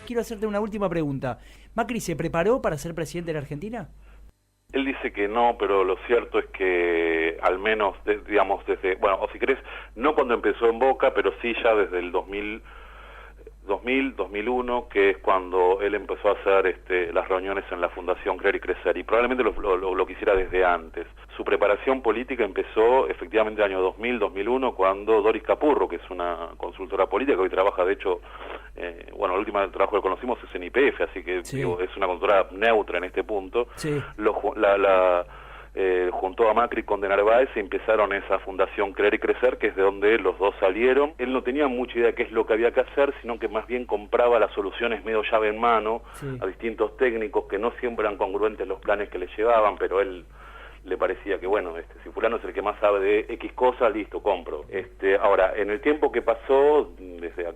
quiero hacerte una última pregunta. ¿Macri se preparó para ser presidente de la Argentina? Él dice que no, pero lo cierto es que al menos, digamos, desde, bueno, o si querés, no cuando empezó en Boca, pero sí ya desde el 2001, que es cuando él empezó a hacer las reuniones en la Fundación Creer y Crecer, y probablemente lo quisiera desde antes. Su preparación política empezó efectivamente en el año 2001, cuando Doris Capurro, que es una consultora política que hoy trabaja, de hecho, bueno, el último trabajo que conocimos es en YPF, así que sí, digo, es una consultora neutra en este punto, sí, juntó a Macri con de Narváez y empezaron esa Fundación Creer y Crecer, que es de donde los dos salieron. Él no tenía mucha idea de qué es lo que había que hacer, sino que más bien compraba las soluciones medio llave en mano, sí, a distintos técnicos que no siempre eran congruentes los planes que le llevaban, pero él le parecía que, bueno, si fulano es el que más sabe de X cosas, listo, compro. Ahora, en el tiempo que pasó, desde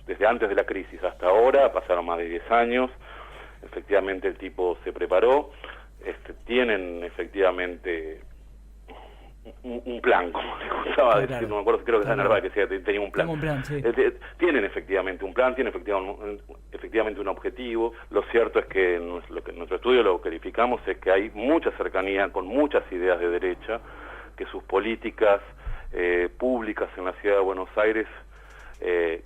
desde antes de la crisis hasta ahora, pasaron más de 10 años, efectivamente el tipo se preparó. Tienen efectivamente un plan, como le gustaba decir, claro, no me acuerdo, creo que es Narváez que decía, tenía un plan. Tengo un plan, sí. Tienen efectivamente un plan, tienen efectivamente un objetivo. Lo cierto es que nuestro estudio lo que verificamos es que hay mucha cercanía con muchas ideas de derecha, que sus políticas públicas en la ciudad de Buenos Aires,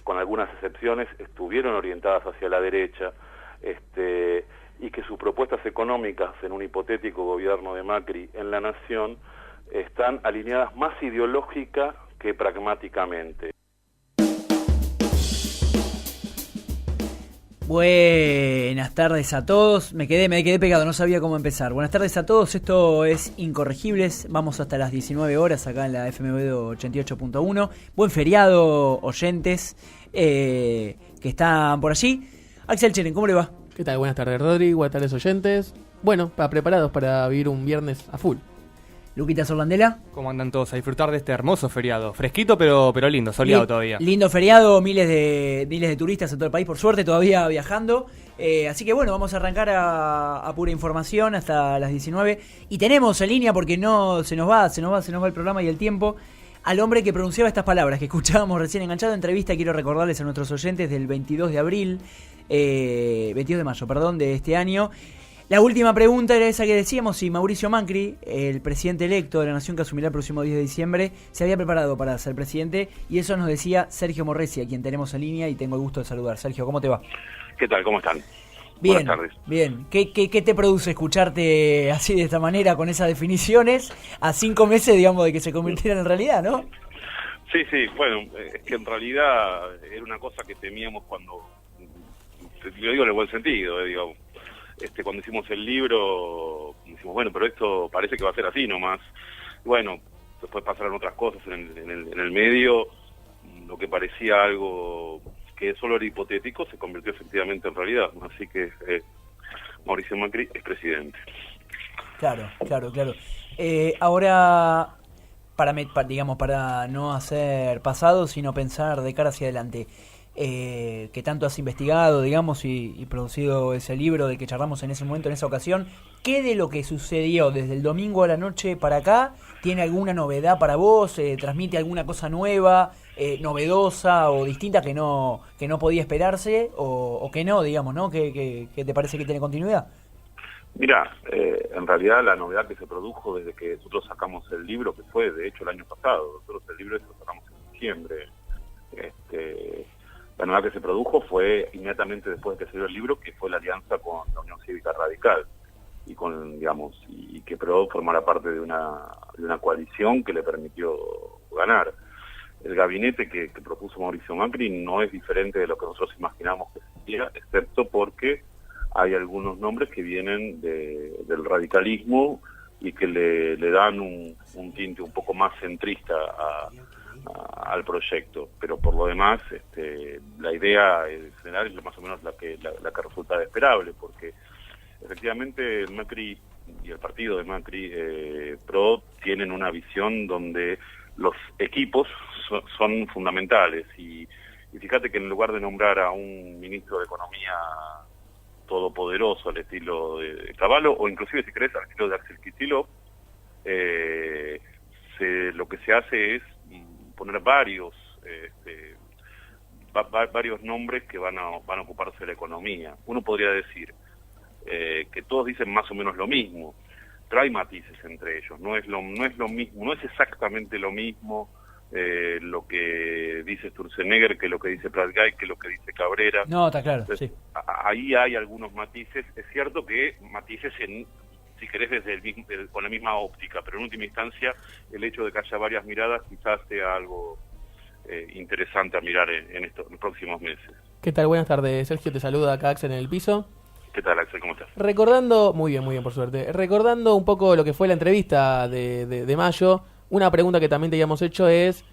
con algunas excepciones, estuvieron orientadas hacia la derecha, y que sus propuestas económicas en un hipotético gobierno de Macri en la Nación están alineadas más ideológica que pragmáticamente. Buenas tardes a todos. Me quedé pegado, no sabía cómo empezar. Buenas tardes a todos, esto es Incorregibles. Vamos hasta las 19 horas acá en la FMB 88.1. Buen feriado, oyentes que están por allí. Axel Cheren, ¿cómo le va? ¿Qué tal? Buenas tardes, Rodri. Buenas tardes, oyentes. Bueno, preparados para vivir un viernes a full. Luquita Sorlandela. ¿Cómo andan todos? A disfrutar de este hermoso feriado. Fresquito, pero lindo, soleado todavía. Lindo feriado, miles de turistas en todo el país, por suerte, todavía viajando. Así que bueno, vamos a arrancar a pura información hasta las 19. Y tenemos en línea, porque no se nos va el programa y el tiempo, al hombre que pronunciaba estas palabras que escuchábamos recién enganchado. Entrevista, quiero recordarles a nuestros oyentes, del 22 de mayo, de este año. La última pregunta era esa que decíamos, si Mauricio Macri, el presidente electo de la Nación que asumirá el próximo 10 de diciembre, se había preparado para ser presidente, y eso nos decía Sergio Morresi, a quien tenemos en línea y tengo el gusto de saludar. Sergio, ¿cómo te va? ¿Qué tal? ¿Cómo están? Bien, buenas tardes. Bien. ¿Qué te produce escucharte así, de esta manera, con esas definiciones, a 5 meses, digamos, de que se convirtieran en realidad, ¿no? Sí, bueno, es que en realidad era una cosa que temíamos cuando, lo digo en el buen sentido, digo, cuando hicimos el libro, decimos, bueno, pero esto parece que va a ser así nomás. Bueno, después pasaron otras cosas en el medio, lo que parecía algo que solo era hipotético se convirtió efectivamente en realidad, así que Mauricio Macri es presidente. Claro. Ahora, para no hacer pasado, sino pensar de cara hacia adelante, que tanto has investigado, digamos, y producido ese libro del que charlamos en ese momento, en esa ocasión, ¿qué de lo que sucedió desde el domingo a la noche para acá tiene alguna novedad para vos? ¿Transmite alguna cosa nueva, novedosa o distinta que no podía esperarse, o que no, digamos, ¿no? ¿Que te parece que tiene continuidad? Mira, en realidad la novedad que se produjo desde que nosotros sacamos el libro, que fue de hecho el año pasado, nosotros el libro lo sacamos en diciembre, la novedad que se produjo fue inmediatamente después de que salió el libro, que fue la alianza con la Unión Cívica Radical y y que Pro formara parte de una coalición que le permitió ganar. El gabinete que propuso Mauricio Macri no es diferente de lo que nosotros imaginamos que sería, excepto porque hay algunos nombres que vienen del radicalismo y que le dan un tinte un poco más centrista al proyecto, pero por lo demás la idea general es más o menos la que resulta esperable, porque efectivamente Macri y el partido de Macri, Pro, tienen una visión donde los equipos son fundamentales, y fíjate que en lugar de nombrar a un ministro de Economía todopoderoso al estilo de Cavallo, o inclusive, si querés, al estilo de Axel Kicillof, lo que se hace es poner varios varios nombres que van a ocuparse de la economía. Uno podría decir que todos dicen más o menos lo mismo, pero hay matices entre ellos, no es lo mismo, no es exactamente lo mismo lo que dice Sturzenegger que lo que dice Pratgay, que lo que dice Cabrera. No, está claro. Entonces, Sí. Ahí hay algunos matices. Es cierto que matices si querés desde con la misma óptica, pero en última instancia el hecho de que haya varias miradas quizás sea algo interesante a mirar en estos próximos meses. ¿Qué tal? Buenas tardes, Sergio, te saluda acá Axel en el piso. ¿Qué tal, Axel? ¿Cómo estás? Recordando, muy bien, por suerte. Recordando un poco lo que fue la entrevista de mayo, una pregunta que también te habíamos hecho es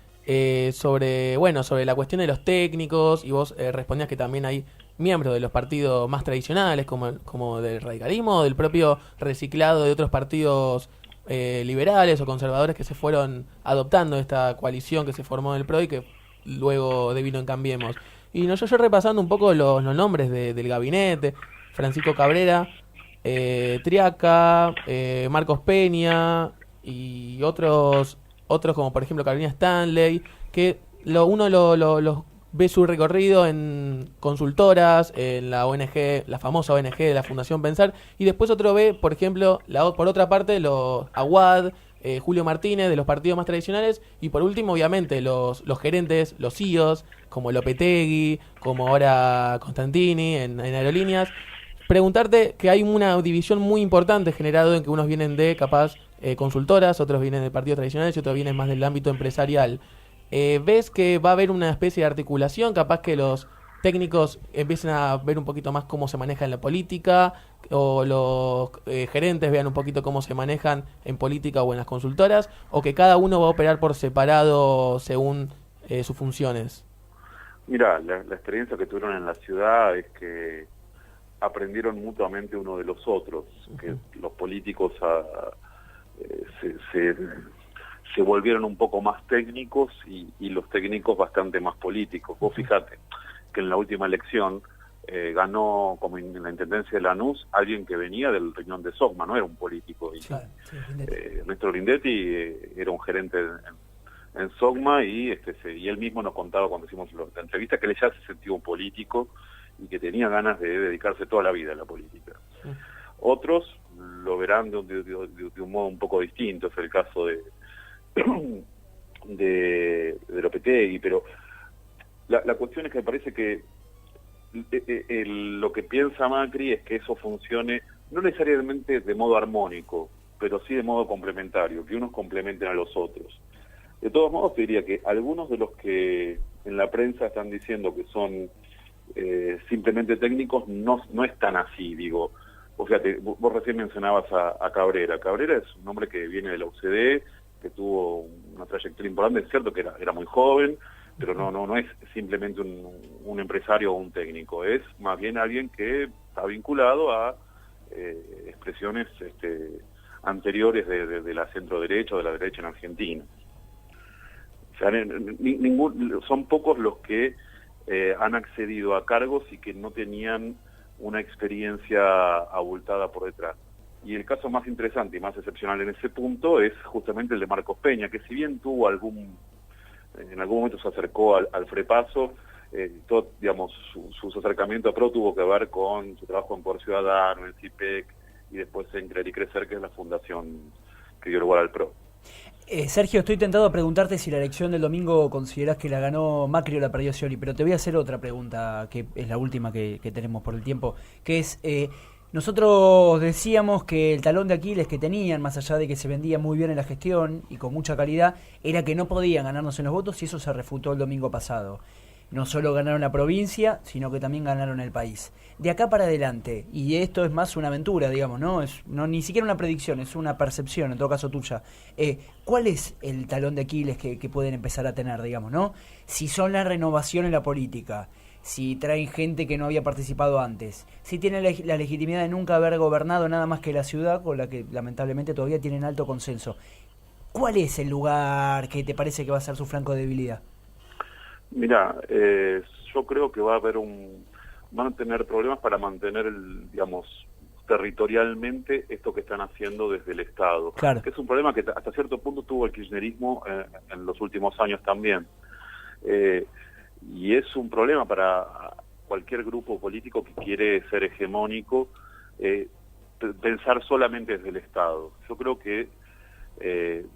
sobre la cuestión de los técnicos, y vos respondías que también hay miembros de los partidos más tradicionales, como del radicalismo, del propio reciclado de otros partidos liberales o conservadores que se fueron adoptando esta coalición que se formó en el PRO y que luego devino en Cambiemos. Y yo repasando un poco los nombres del gabinete: Francisco Cabrera, Triaca, Marcos Peña y otros como por ejemplo Carolina Stanley, que uno los ve su recorrido en consultoras, en la ONG, la famosa ONG de la Fundación Pensar, y después otro ve, por ejemplo, por otra parte, los Aguad, Julio Martínez, de los partidos más tradicionales, y por último, obviamente, los gerentes, los CEOs, como Lopetegui, como ahora Constantini en Aerolíneas. Preguntarte que hay una división muy importante generado en que unos vienen de, capaz, consultoras, otros vienen de partidos tradicionales y otros vienen más del ámbito empresarial. ¿Ves que va a haber una especie de articulación? Capaz que los técnicos empiecen a ver un poquito más cómo se maneja en la política, o los gerentes vean un poquito cómo se manejan en política o en las consultoras, o que cada uno va a operar por separado según sus funciones. Mira, la experiencia que tuvieron en la ciudad es que aprendieron mutuamente uno de los otros, que los políticos se volvieron un poco más técnicos y los técnicos bastante más políticos. Vos fijate que en la última elección ganó, como en la intendencia de Lanús, alguien que venía del riñón de Sogma, no era un político. Néstor Grindetti era un gerente en Sogma y él mismo nos contaba cuando hicimos la entrevista que él ya se sentía un político y que tenía ganas de dedicarse toda la vida a la política. Otros lo verán de un modo un poco distinto, es el caso de Lopetegui, pero la cuestión es que me parece que lo que piensa Macri es que eso funcione no necesariamente de modo armónico, pero sí de modo complementario, que unos complementen a los otros. De todos modos, te diría que algunos de los que en la prensa están diciendo que son simplemente técnicos no están así, digo. O sea, vos recién mencionabas a Cabrera. Cabrera es un hombre que viene de la UCD, que tuvo una trayectoria importante. Es cierto que era muy joven, pero no es simplemente un empresario o un técnico, es más bien alguien que está vinculado a expresiones anteriores de la centro derecha o de la derecha en Argentina. O sea, son pocos los que han accedido a cargos y que no tenían una experiencia abultada por detrás. Y el caso más interesante y más excepcional en ese punto es justamente el de Marcos Peña, que si bien tuvo en algún momento se acercó al Frepaso, digamos, su acercamiento a PRO tuvo que ver con su trabajo en Poder Ciudadano, en CIPEC, y después en Creer y Crecer, que es la fundación que dio lugar al PRO. Sergio, estoy tentado a preguntarte si la elección del domingo considerás que la ganó Macri o la perdió Scioli, pero te voy a hacer otra pregunta, que es la última que tenemos por el tiempo, que es, nosotros decíamos que el talón de Aquiles que tenían, más allá de que se vendía muy bien en la gestión y con mucha calidad, era que no podían ganarnos en los votos, y eso se refutó el domingo pasado. No solo ganaron la provincia, sino que también ganaron el país. De acá para adelante, y esto es más una aventura, digamos, no es ni siquiera una predicción, es una percepción, en todo caso tuya. ¿Cuál es el talón de Aquiles que pueden empezar a tener, digamos, no? Si son la renovación en la política, si traen gente que no había participado antes, si tienen la legitimidad de nunca haber gobernado nada más que la ciudad, con la que lamentablemente todavía tienen alto consenso. ¿Cuál es el lugar que te parece que va a ser su flanco de debilidad? Mira, yo creo que van a tener problemas para mantener, digamos, territorialmente esto que están haciendo desde el Estado. Claro. Que es un problema que hasta cierto punto tuvo el kirchnerismo en los últimos años también. y es un problema para cualquier grupo político que quiere ser hegemónico, pensar solamente desde el Estado. Yo creo que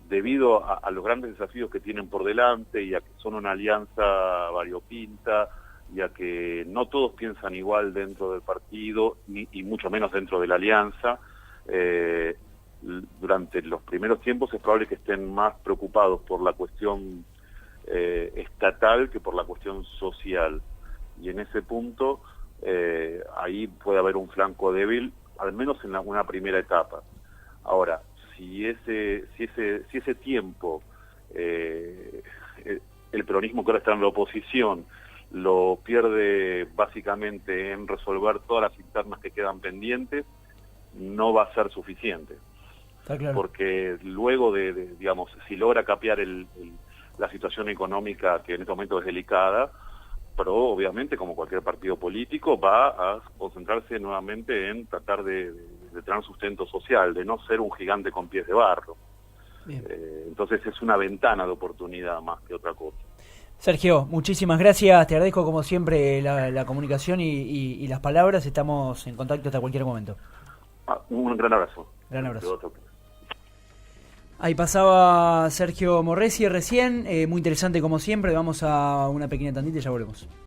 debido a los grandes desafíos que tienen por delante y a que son una alianza variopinta y a que no todos piensan igual dentro del partido y mucho menos dentro de la alianza, durante los primeros tiempos es probable que estén más preocupados por la cuestión estatal que por la cuestión social, y en ese punto ahí puede haber un flanco débil, al menos en una primera etapa. Ahora, si ese tiempo el peronismo que ahora está en la oposición lo pierde básicamente en resolver todas las internas que quedan pendientes, no va a ser suficiente. Está claro. Porque luego digamos, si logra capear la situación económica, que en este momento es delicada, pero obviamente, como cualquier partido político, va a concentrarse nuevamente en tratar de tener sustento social, de no ser un gigante con pies de barro. Entonces es una ventana de oportunidad más que otra cosa. Sergio, muchísimas gracias, te agradezco como siempre la comunicación y las palabras, estamos en contacto hasta cualquier momento. Un gran abrazo. Gran abrazo. Ahí pasaba Sergio Morresi recién, muy interesante como siempre, vamos a una pequeña tandita y ya volvemos.